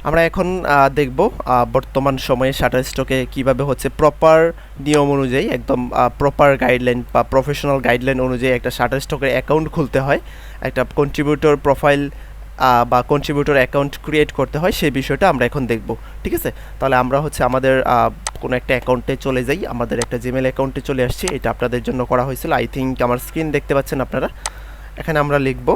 আমরা এখন দেখব বর্তমান সময়ে শাটারস্টকে কিভাবে হচ্ছে প্রপার নিয়ম অনুযায়ী একদম প্রপার গাইডলাইন বা প্রফেশনাল গাইডলাইন অনুযায়ী একটা শাটারস্টকের অ্যাকাউন্ট খুলতে হয়, একটা কন্ট্রিবিউটর প্রোফাইল বা কন্ট্রিবিউটর অ্যাকাউন্ট ক্রিয়েট করতে হয়, সেই বিষয়টা আমরা এখন দেখব। ঠিক আছে, তাহলে আমরা হচ্ছে আমাদের কোনো একটা অ্যাকাউন্টে চলে যাই। আমাদের একটা জিমেল অ্যাকাউন্টে চলে আসছি, এটা আপনাদের জন্য করা হয়েছিল। আই থিঙ্ক আমার স্ক্রিন দেখতে পাচ্ছেন আপনারা। এখানে আমরা লিখব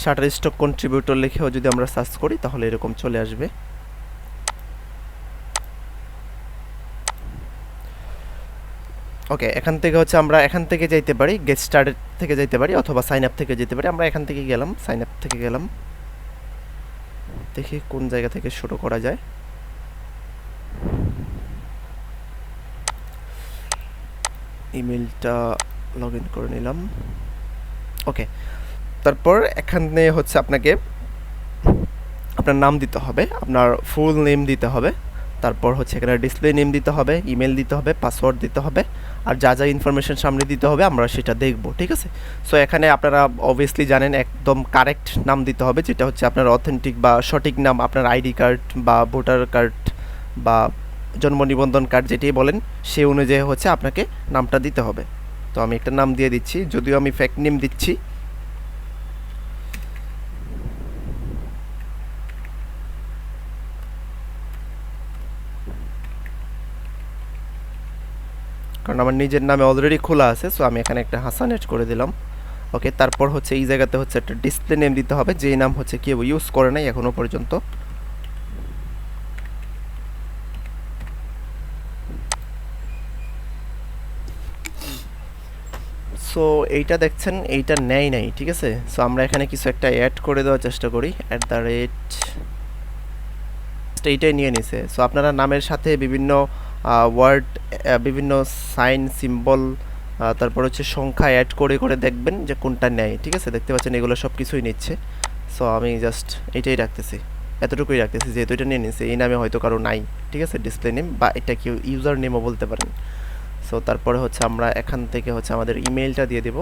শাটারস্টক কন্ট্রিবিউটর লিখেও যদি আমরা সার্চ করি তাহলে এরকম চলে আসবে। ওকে, এখান থেকে হচ্ছে আমরা এখান থেকে যাইতে পারি, গেট স্টার্টেড থেকে যাইতে পারি, অথবা সাইন আপ থেকে যেতে পারি। আমরা এখান থেকে গেলাম, সাইন আপ থেকে গেলাম। দেখি কোন জায়গা থেকে শুরু করা যায়। ইমেলটা লগ ইন করে নিলাম। ওকে, তারপর এখানে হচ্ছে আপনাকে আপনার নাম দিতে হবে, আপনার ফুল নেম দিতে হবে, তারপর হচ্ছে এখানে ডিসপ্লে নেম দিতে হবে, ইমেল দিতে হবে, পাসওয়ার্ড দিতে হবে, আর যা যা ইনফরমেশন সামনে দিতে হবে আমরা সেটা দেখব। ঠিক আছে, সো এখানে আপনারা অবভিয়াসলি জানেন একদম কারেক্ট নাম দিতে হবে, যেটা হচ্ছে আপনার অথেন্টিক বা সঠিক নাম, আপনার আইডি কার্ড বা ভোটার কার্ড বা জন্ম নিবন্ধন কার্ড যেটাই বলেন সেই অনুযায়ী হচ্ছে আপনাকে নামটা দিতে হবে। তো আমি একটা নাম দিয়ে দিচ্ছি, যদিও আমি ফেক নেম দিচ্ছি। কারণ আমার নিজের নামে অলরেডি খোলা আছে, সো আমি এখানে একটা হাসান এড করে দিলাম। ওকে, তারপর হচ্ছে এই জায়গাতে হচ্ছে একটা ডিসপ্লে নেম দিতে হবে, যেই নাম হচ্ছে কেউ ইউজ করে নাই এখনো পর্যন্ত। সো এইটা দেখছেন, এইটা নেয় নাই। ঠিক আছে, সো আমরা এখানে কিছু একটা অ্যাড করে দেওয়ার চেষ্টা করি। এইটাই নিয়ে নিছে। সো আপনারা নামের সাথে বিভিন্ন ওয়ার্ড, বিভিন্ন সাইন, সিম্বল, তারপর হচ্ছে সংখ্যা অ্যাড করে করে দেখবেন যে কোনটা নেয়। ঠিক আছে, দেখতে পাচ্ছেন এগুলো সব কিছুই নিচ্ছে। সো আমি জাস্ট এইটাই রাখতেছি, এতটুকুই রাখতেছি, যেহেতু এটা নিয়ে নিছে। এই নামে হয়তো কারো নাই। ঠিক আছে, ডিসপ্লে নেম বা এটা কেউ ইউজার নেমও বলতে পারেন। সো তারপরে হচ্ছে আমরা এখান থেকে হচ্ছে আমাদের ইমেলটা দিয়ে দেব।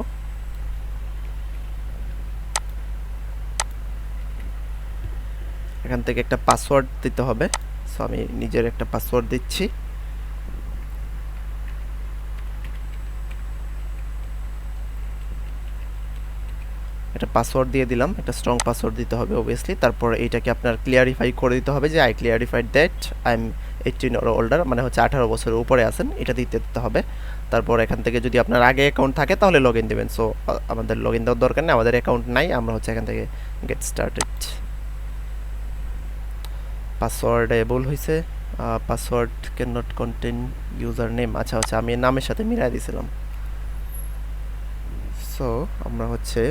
এখান থেকে একটা পাসওয়ার্ড দিতে হবে। সো আমি নিজের একটা পাসওয়ার্ড দিচ্ছি। একটা পাসওয়ার্ড দিয়ে দিলাম, একটা স্ট্রং পাসওয়ার্ড দিতে হবে অবভিয়াসলি। তারপর এইটাকে আপনার ক্লিয়ারিফাই করে দিতে হবে যে I clarified that I am 18 or older, মানে হচ্ছে 18 বছরের উপরে আছেন, এটা দিতে হবে। তারপর এখান থেকে যদি আপনার আগে অ্যাকাউন্ট থাকে তাহলে লগ ইন দেবেন। সো আমাদের লগ ইন দেওয়ার দরকার নেই, আমাদের অ্যাকাউন্ট নাই। আমরা হচ্ছে এখান থেকে গেট স্টার্টেড। পাসওয়ার্ড ভুল হয়েছে, password can not contain user name. আচ্ছা আচ্ছা, আমি নামের সাথে মিলাই দিয়েছিলাম। সো আমরা হচ্ছে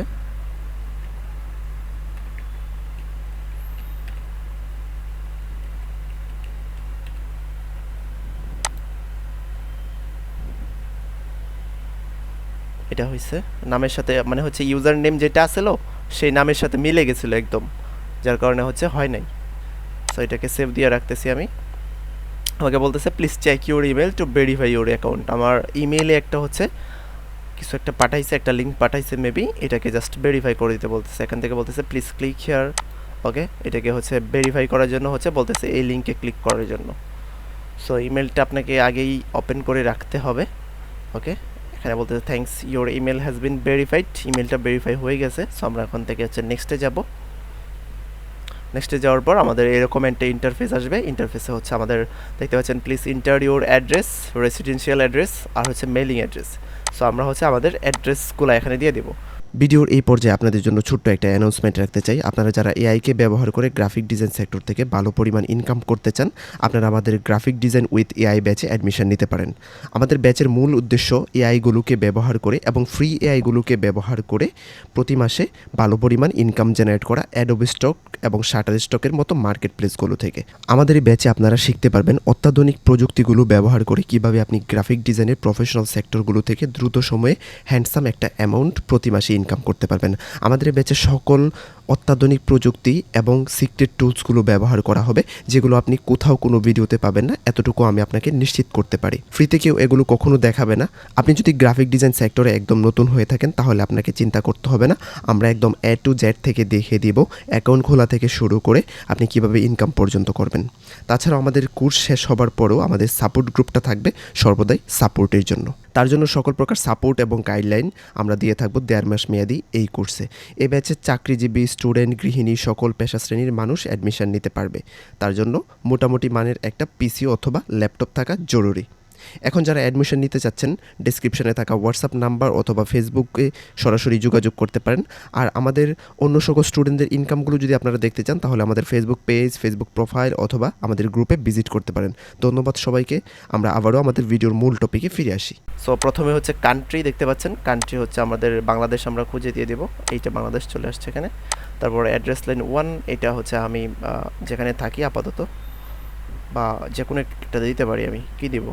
এটা হয়েছে নামের সাথে, মানে হচ্ছে ইউজার নেম যেটা আসলো সেই নামের সাথে মিলে গেছিলো একদম, যার কারণে হচ্ছে হয় নাই। সো এটাকে সেভ দিয়ে রাখতেছি আমি। আমাকে বলতেছে please check your email to verify your account. আমার ইমেইলে একটা হচ্ছে কিছু একটা পাঠাইছে, একটা লিঙ্ক পাঠাইছে মেবি, এটাকে জাস্ট ভেরিফাই করে দিতে বলতেছে। এখান থেকে বলতেছে প্লিজ ক্লিক হিয়ার। ওকে, এটাকে হচ্ছে ভেরিফাই করার জন্য হচ্ছে বলতেছে এই লিঙ্কে ক্লিক করার জন্য। সো ইমেলটা আপনাকে আগেই ওপেন করে রাখতে হবে। ওকে, এখানে বলতেছে thanks your email has been verified. ইমেলটা ভেরিফাই হয়ে গেছে। সো আমরা এখন থেকে হচ্ছে নেক্সটে যাব। নেক্সটে যাওয়ার পর আমাদের এরকম একটা ইন্টারফেস আসবে। ইন্টারফেসে হচ্ছে আমাদের দেখতে পাচ্ছেন please enter your address, residential address আর হচ্ছে মেলিং অ্যাড্রেস। সো আমরা হচ্ছে আমাদের অ্যাড্রেসগুলো এখানে দিয়ে দেবো। ভিডিওর এই পর্যায়ে আপনাদের জন্য ছোট্ট একটা অ্যানাউন্সমেন্ট রাখতে চাই। আপনারা যারা এআইকে ব্যবহার করে গ্রাফিক ডিজাইন সেক্টর থেকে ভালো পরিমাণ ইনকাম করতে চান, আপনারা আমাদের গ্রাফিক ডিজাইন উইথ এআই ব্যাচে অ্যাডমিশন নিতে পারেন। আমাদের ব্যাচের মূল উদ্দেশ্য এআইগুলোকে ব্যবহার করে এবং ফ্রি এআইগুলোকে ব্যবহার করে প্রতি মাসে ভালো পরিমাণ ইনকাম জেনারেট করা অ্যাডোবি স্টক এবং শাটার স্টকের মতো মার্কেট প্লেসগুলো থেকে। আমাদের এই ব্যাচে আপনারা শিখতে পারবেন অত্যাধুনিক প্রযুক্তিগুলো ব্যবহার করে কিভাবে আপনি গ্রাফিক ডিজাইনের প্রফেশনাল সেক্টরগুলো থেকে দ্রুত সময়ে হ্যান্ডসাম একটা অ্যামাউন্ট প্রতি মাসে ইনকাম করতে পারবেন। আমাদের এই ব্যাচে সকল অত্যাধুনিক প্রযুক্তি এবং সিক্রেট টুলসগুলো ব্যবহার করা হবে, যেগুলো আপনি কোথাও কোনো ভিডিওতে পাবেন না, এতটুকু আমি আপনাকে নিশ্চিত করতে পারি। ফ্রিতে কেউ এগুলো কখনো দেখাবে না। আপনি যদি গ্রাফিক ডিজাইন সেক্টরে একদম নতুন হয়ে থাকেন তাহলে আপনাকে চিন্তা করতে হবে না, আমরা একদম A to Z থেকে দেখিয়ে দিব, অ্যাকাউন্ট খোলা থেকে শুরু করে আপনি কিভাবে ইনকাম পর্যন্ত করবেন। তাছাড়াও আমাদের কোর্স শেষ হবার পরেও আমাদের সাপোর্ট গ্রুপটা থাকবে সর্বদাই সাপোর্টের জন্য। তার জন্য সকল প্রকার সাপোর্ট এবং গাইডলাইন আমরা দিয়ে থাকবো 1.5 মাস মেয়াদি এই কোর্সে। এই ব্যাচে চাকরিজীবী, স্টুডেন্ট, গৃহিণী সকল পেশা শ্রেণীর মানুষ অ্যাডমিশন নিতে পারবে। তার জন্য মোটামুটি মানের একটা পিসি অথবা ল্যাপটপ থাকা জরুরি। এখন যারা অ্যাডমিশন নিতে চাচ্ছেন, ডেসক্রিপশনে থাকা হোয়াটসঅ্যাপ নাম্বার অথবা ফেসবুকে সরাসরি যোগাযোগ করতে পারেন। আর আমাদের অন্য সকল স্টুডেন্টদের ইনকামগুলো যদি আপনারা দেখতে চান তাহলে আমাদের ফেসবুক পেজ, ফেসবুক প্রোফাইল অথবা আমাদের গ্রুপে ভিজিট করতে পারেন। ধন্যবাদ সবাইকে। আমরা আবারও আমাদের ভিডিওর মূল টপিকে ফিরে আসি। সো প্রথমে হচ্ছে কান্ট্রি দেখতে পাচ্ছেন, কান্ট্রি হচ্ছে আমাদের বাংলাদেশ, আমরা খুঁজে দিয়ে দেবো, এইটা বাংলাদেশ চলে আসছে এখানে। তারপর অ্যাড্রেস লাইন 1, এটা হচ্ছে আমি যেখানে থাকি আপাতত, বা যে কোনো একটা দিতে পারি। আমি কি দিব?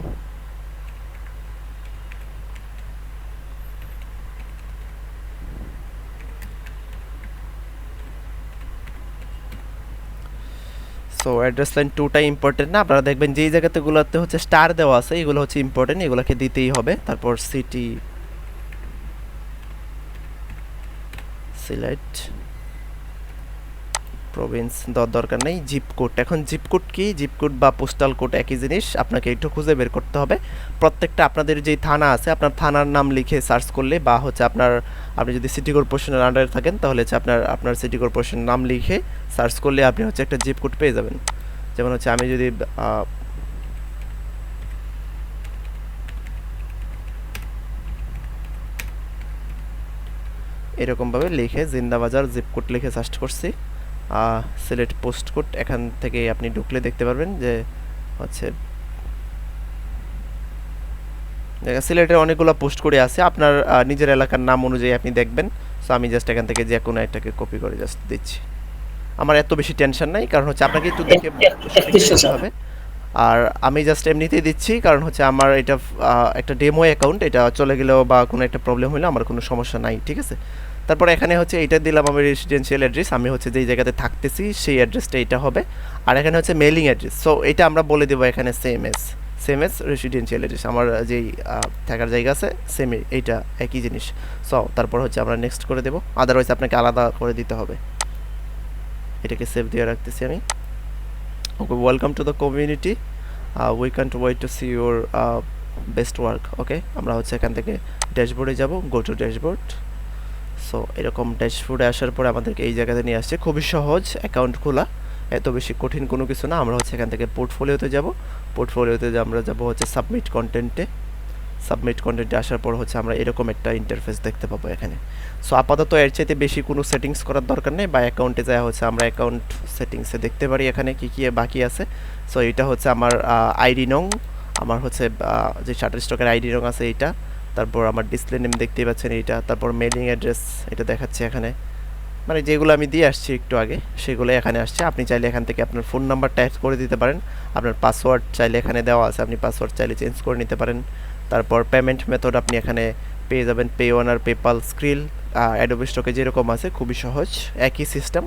সো অ্যাড্রেস লাইন 2টা ইম্পর্টেন্ট না, আপনারা দেখবেন যেই জায়গাতেগুলোতে হচ্ছে স্টার দেওয়া আছে এগুলো হচ্ছে ইম্পর্টেন্ট, এগুলোকে দিতেই হবে। তারপর সিটি সিলেক্ট, প্রভিন্স দেওয়ার দরকার নেই। জিপ কোড, এখন জিপ কোড কি, জিপ কোড বা পোস্টাল কোড একই জিনিস, আপনাকে একটু খুঁজে বের করতে হবে। প্রত্যেকটা আপনাদের যেই থানা আছে আপনার থানার নাম লিখে সার্চ করলে, বা হচ্ছে আপনি যদি সিটি কর্পোরেশনের আন্ডারে থাকেন তাহলে হচ্ছে আপনার সিটি কর্পোরেশনের নাম লিখে সার্চ করলে আপনি হচ্ছে একটা জিপ কোড পেয়ে যাবেন। যেমন হচ্ছে আমি যদি এরকমভাবে লিখে জিন্দাবাজার জিপ কোড লিখে সার্চ করছি, সিলেক্ট পোস্ট কোড, এখান থেকে আপনি ঢুকলে দেখতে পারবেন যে হচ্ছে সিলেটের অনেকগুলো পোস্ট করে আছে, আপনার নিজের এলাকার নাম অনুযায়ী আপনি দেখবেন। সো আমি জাস্ট এখান থেকে যে কোনো একটাকে কপি করে জাস্ট দিচ্ছি। আমার এত বেশি টেনশন নাই, কারণ হচ্ছে আপনাকে একটু দেখে দিতে হবে। আর আমি জাস্ট এমনিতেই দিচ্ছি, কারণ হচ্ছে আমার এটা একটা ডেমো অ্যাকাউন্ট, এটা চলে গেলেও বা কোনো একটা প্রবলেম হলে আমার কোনো সমস্যা নাই, ঠিক আছে। তারপর এখানে হচ্ছে এইটা দিলাম আমার রেসিডেন্সিয়াল অ্যাড্রেস, আমি হচ্ছে যেই জায়গাতে থাকতেছি সেই অ্যাড্রেসটা এটা হবে। আর এখানে হচ্ছে মেইলিং অ্যাড্রেস, সো এটা আমরা বলে দেবো এখানে সেম এস রেসিডেন্সিয়াল অ্যাড্রেস, আমার যেই থাকার জায়গা আছে সেম এইটা একই জিনিস। সো তারপর হচ্ছে আমরা নেক্সট করে দেবো, আদারওয়াইজ আপনাকে আলাদা করে দিতে হবে। এটাকে সেভ দিয়ে রাখতেছি আমি। Okay, welcome to the community, we can't wait to see your best work. Okay, আমরা হচ্ছে এখান থেকে ড্যাশবোর্ডে যাব, গো টু ড্যাশবোর্ড। সো এরকম ড্যাশবোর্ডে আসার পরে আমাদেরকে এই জায়গাতে নিয়ে আসছে, খুবই সহজ অ্যাকাউন্ট খোলা, এত বেশি কঠিন কোনো কিছু না। আমরা হচ্ছে এখান থেকে পোর্টফোলিওতে যাব, পোর্টফোলিওতে আমরা যাব হচ্ছে সাবমিট কন্টেন্টে আসার পর হচ্ছে আমরা এরকম একটা ইন্টারফেস দেখতে পাবো এখানে। সো আপাতত এর চাইতে বেশি কোনো সেটিংস করার দরকার নেই, বা অ্যাকাউন্টে যাওয়া হচ্ছে আমরা অ্যাকাউন্ট সেটিংসে দেখতে পারি এখানে কী কী বাকি আছে। সো এটা হচ্ছে আমার আইডি নং, আমার হচ্ছে যে শাটার স্টকের আইডি নং আছে এইটা, তারপর আমার ডিসপ্লে নেম দেখতেই পাচ্ছেন এইটা, তারপর মেইলিং অ্যাড্রেস এটা দেখাচ্ছে এখানে, মানে যেগুলো আমি দিয়ে আসছি একটু আগে সেগুলো এখানে আসছে। আপনি চাইলে এখান থেকে আপনার ফোন নাম্বার টাইপ করে দিতে পারেন, আপনার পাসওয়ার্ড চাইলে এখানে দেওয়া আছে, আপনি পাসওয়ার্ড চাইলে চেঞ্জ করে নিতে পারেন। তারপর পেমেন্ট মেথড আপনি এখানে পেয়ে যাবেন, পেওয়ানার, পেপাল, স্ক্রিল, অ্যাডোবি স্টকে যেরকম আছে, খুবই সহজ একই সিস্টেম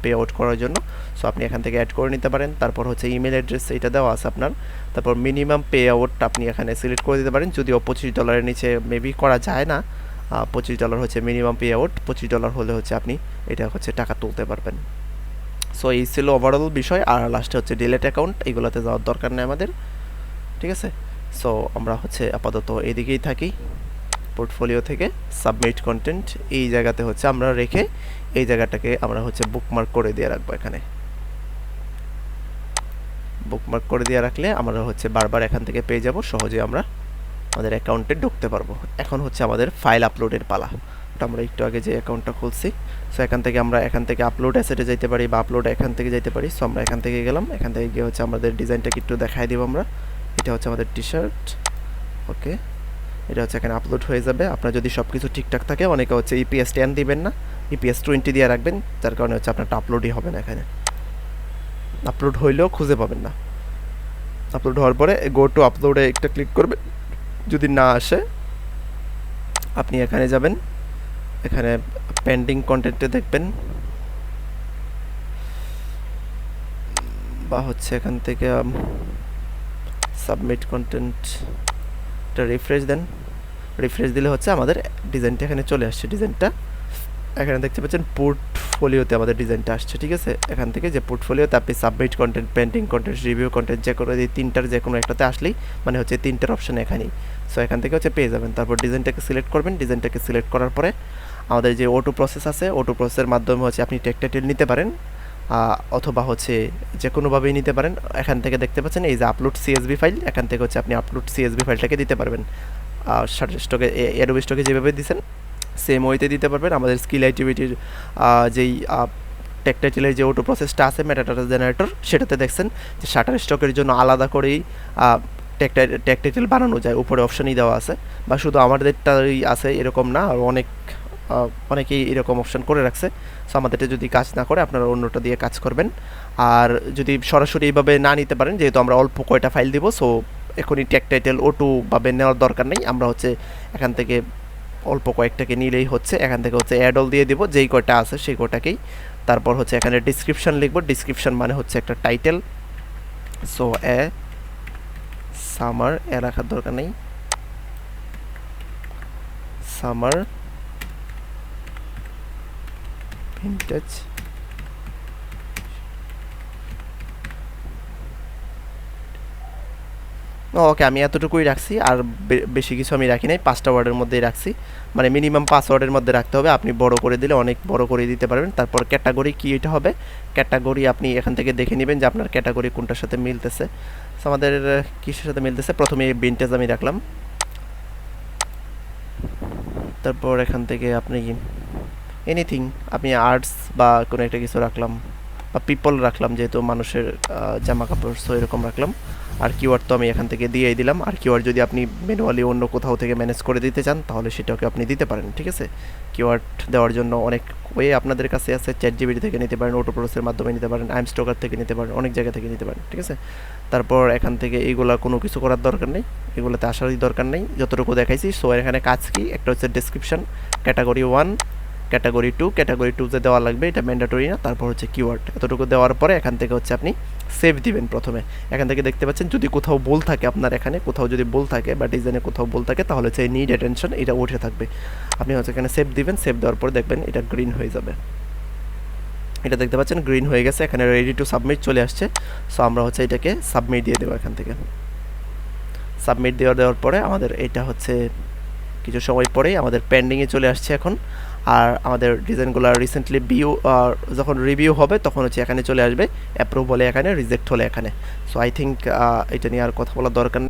পে আউট করার জন্য। সো আপনি এখান থেকে অ্যাড করে নিতে পারেন। তারপর হচ্ছে ইমেল অ্যাড্রেস এটা দেওয়া আছে আপনার, তারপর মিনিমাম পে আউট আপনি এখানে সিলেক্ট করে দিতে পারেন, যদিও $25 নিচে মেবি করা যায় না। $25 হচ্ছে মিনিমাম পে আউট, $25 হলে হচ্ছে আপনি এটা হচ্ছে টাকা তুলতে পারবেন। সো এই ছিল ওভারঅল বিষয়। আর লাস্টে হচ্ছে ডিলেট অ্যাকাউন্ট, এইগুলোতে যাওয়ার দরকার নেই আমাদের, ঠিক আছে। সো আমরা হচ্ছে আপাতত এদিকেই থাকি, পোর্টফোলিও থেকে সাবমিট কন্টেন্ট এই জায়গাতে হচ্ছে আমরা রেখে এই জায়গাটাকে আমরা হচ্ছে বুকমার্ক করে দিয়ে রাখবো। এখানে বুকমার্ক করে দিয়ে রাখলে আমরা হচ্ছে বারবার এখান থেকে পেয়ে যাব, সহজে আমরা আমাদের অ্যাকাউন্টে ঢুকতে পারবো। এখন হচ্ছে আমাদের ফাইল আপলোডের পালা। আমরা একটু আগে যে অ্যাকাউন্টটা খুলছি, সো এখান থেকে আপলোড অ্যাসেটে যেতে পারি, বা আপলোড এখান থেকে যেতে পারি। সো আমরা এখান থেকে গেলাম, এখান থেকে গিয়ে হচ্ছে আমাদের ডিজাইনটাকে একটু দেখাই দিব আমরা। এটা হচ্ছে আমাদের টি শার্ট, ওকে, এটা হচ্ছে এখানে আপলোড হয়ে যাবে। আপনার যদি সব কিছু ঠিকঠাক থাকে, অনেকে হচ্ছে EPS 10 দিবেন না, EPS 20 দিয়ে রাখবেন, যার কারণে হচ্ছে আপনারটা আপলোডই হবে না। এখানে আপলোড হইলেও খুঁজে পাবেন না। আপলোড হওয়ার পরে গো টু আপলোডে একটা ক্লিক করবেন, যদি না আসে আপনি এখানে যাবেন, এখানে পেন্ডিং কন্টেন্টে দেখবেন, বা হচ্ছে এখান থেকে সাবমিট কন্টেন্টটা রিফ্রেশ দেন। রিফ্রেশ দিলে হচ্ছে আমাদের ডিজাইনটা এখানে চলে আসছে। ডিজাইনটা এখানে দেখতে পাচ্ছেন পোর্টফোলিওতে আমাদের ডিজাইনটা আসছে, ঠিক আছে। এখান থেকে যে পোর্টফোলিওতে আপনি submit content, painting content, review content যে কোনো এই তিনটার যে কোনো একটাতে আসলেই মানে হচ্ছে তিনটার অপশন এখানেই। সো এখান থেকে হচ্ছে পেয়ে যাবেন। তারপর ডিজাইনটাকে সিলেক্ট করবেন। ডিজাইনটাকে সিলেক্ট করার পরে আমাদের যে অটো প্রসেস আছে, অটো প্রসেসের মাধ্যমে হচ্ছে আপনি টেক টাইটেল নিতে পারেন, অথবা হচ্ছে যে কোনোভাবেই নিতে পারেন। এখান থেকে দেখতে পাচ্ছেন এই যে আপলোড সিএসভি ফাইল, এখান থেকে হচ্ছে আপনি আপলোড সিএসভি ফাইলটাকে দিতে পারবেন। স্টকে অ্যাডোবি স্টকে যেভাবে দিচ্ছেন সেম ওয়েতে দিতে পারবেন। আমাদের স্কিল অ্যাক্টিভিটির যেই টেক টাইটেলের যে অটো প্রসেসটা আছে মেটাডাটা জেনারেটর, সেটাতে দেখছেন যে শাটার স্টকের জন্য আলাদা করেই টেক টাইটেল বানানো যায়, উপরে অপশনই দেওয়া আছে। বা শুধু আমাদেরটাই আছে এরকম না, আর অনেকেই এরকম অপশন করে রাখছে। সো আমাদেরটা যদি কাজ না করে আপনারা অন্যটা দিয়ে কাজ করবেন। আর যদি সরাসরি এইভাবে না নিতে পারেন, যেহেতু আমরা অল্প কয়টা ফাইল দিব, সো এখনই টেক টাইটেল ওটু ভাবে নেওয়ার দরকার নেই। আমরা হচ্ছে এখান থেকে অল্প কয়েকটাকে নিলেই হচ্ছে। এখান থেকে হচ্ছে অ্যাড অল দিয়ে দিব, যেই কয়টা আছে সেই কয়টাকেই। তারপর হচ্ছে এখানে ডিসক্রিপশন লিখব। ডিসক্রিপশন মানে হচ্ছে একটা টাইটেল। সো সামার রাখার দরকার নেই, সামার ভিনটেজ ওকে, আমি এতটুকুই রাখছি, আর বেশি কিছু আমি রাখি নাই। 5টা ওয়ার্ডের মধ্যেই রাখছি, মানে মিনিমাম 5 ওয়ার্ডের মধ্যে রাখতে হবে। আপনি বড় করে দিলে অনেক বড় করে দিতে পারবেন। তারপর ক্যাটাগরি কি এটা হবে, ক্যাটাগরি আপনি এখান থেকে দেখে নেবেন যে আপনার ক্যাটাগরি কোনটার সাথে মিলতেছে। আমাদের কিসের সাথে মিলতেছে, প্রথমে ভিনটেজ আমি রাখলাম। তারপর এখান থেকে আপনি এনিথিং, আপনি আর্টস বা কোনো একটা কিছু রাখলাম, বা পিপল রাখলাম, যেহেতু মানুষের জামা কাপড়, সো এরকম রাখলাম। আর কিওয়ার্ড তো আমি এখান থেকে দিয়েই দিলাম। আর কিওয়ার্ড যদি আপনি ম্যানুয়ালি অন্য কোথাও থেকে ম্যানেজ করে দিতে চান, তাহলে সেটাকে আপনি দিতে পারেন, ঠিক আছে। কিওয়ার্ড দেওয়ার জন্য অনেক ওয়ে আপনাদের কাছে আছে। চ্যাটজিপিটি থেকে নিতে পারেন, অটো প্রসেসের মাধ্যমে নিতে পারেন, আইএম স্টকার থেকে নিতে পারেন, অনেক জায়গা থেকে নিতে পারেন, ঠিক আছে। তারপর এখান থেকে এইগুলা কোনো কিছু করার দরকার নেই, এগুলোতে আসারই দরকার নেই, যতটুকু দেখাইছি। সো এখানে কাজ কি, একটা হচ্ছে ডেসক্রিপশন, ক্যাটাগরি 1, ক্যাটাগরি 2, ক্যাটাগরি 2 যে দেওয়া লাগবে, এটা ম্যান্ডেটরি না। তারপর হচ্ছে কিওয়ার্ড, এতটুকু দেওয়ার পরে এখান থেকে হচ্ছে আপনি সেভ দিবেন। প্রথমে এখান থেকে দেখতে পাচ্ছেন যদি কোথাও ভুল থাকে, আপনার এখানে কোথাও যদি ভুল থাকে বা ডিজাইনে কোথাও ভুল থাকে, তাহলে হচ্ছে এই নিড অ্যাটেনশন এটা উঠে থাকবে। আপনি হচ্ছে এখানে সেভ দিবেন। সেভ দেওয়ার পরে দেখবেন এটা গ্রিন হয়ে যাবে। এটা দেখতে পাচ্ছেন গ্রিন হয়ে গেছে, এখানে রেডি টু সাবমিট চলে আসছে। সো আমরা হচ্ছে এটাকে সাবমিট দিয়ে দেবো। এখান থেকে সাবমিট দেওয়ার পরে আমাদের এটা হচ্ছে কিছু সময় পরেই আমাদের পেন্ডিংয়ে চলে আসছে এখন। আর আমাদের ডিজাইনগুলো রিসেন্টলি যখন রিভিউ হবে তখন হচ্ছে এখানে চলে আসবে, অ্যাপ্রুভ হলে এখানে, রিজেক্ট হলে এখানে। সো আই থিঙ্ক এটা নিয়ে আর কথা বলার দরকার নেই।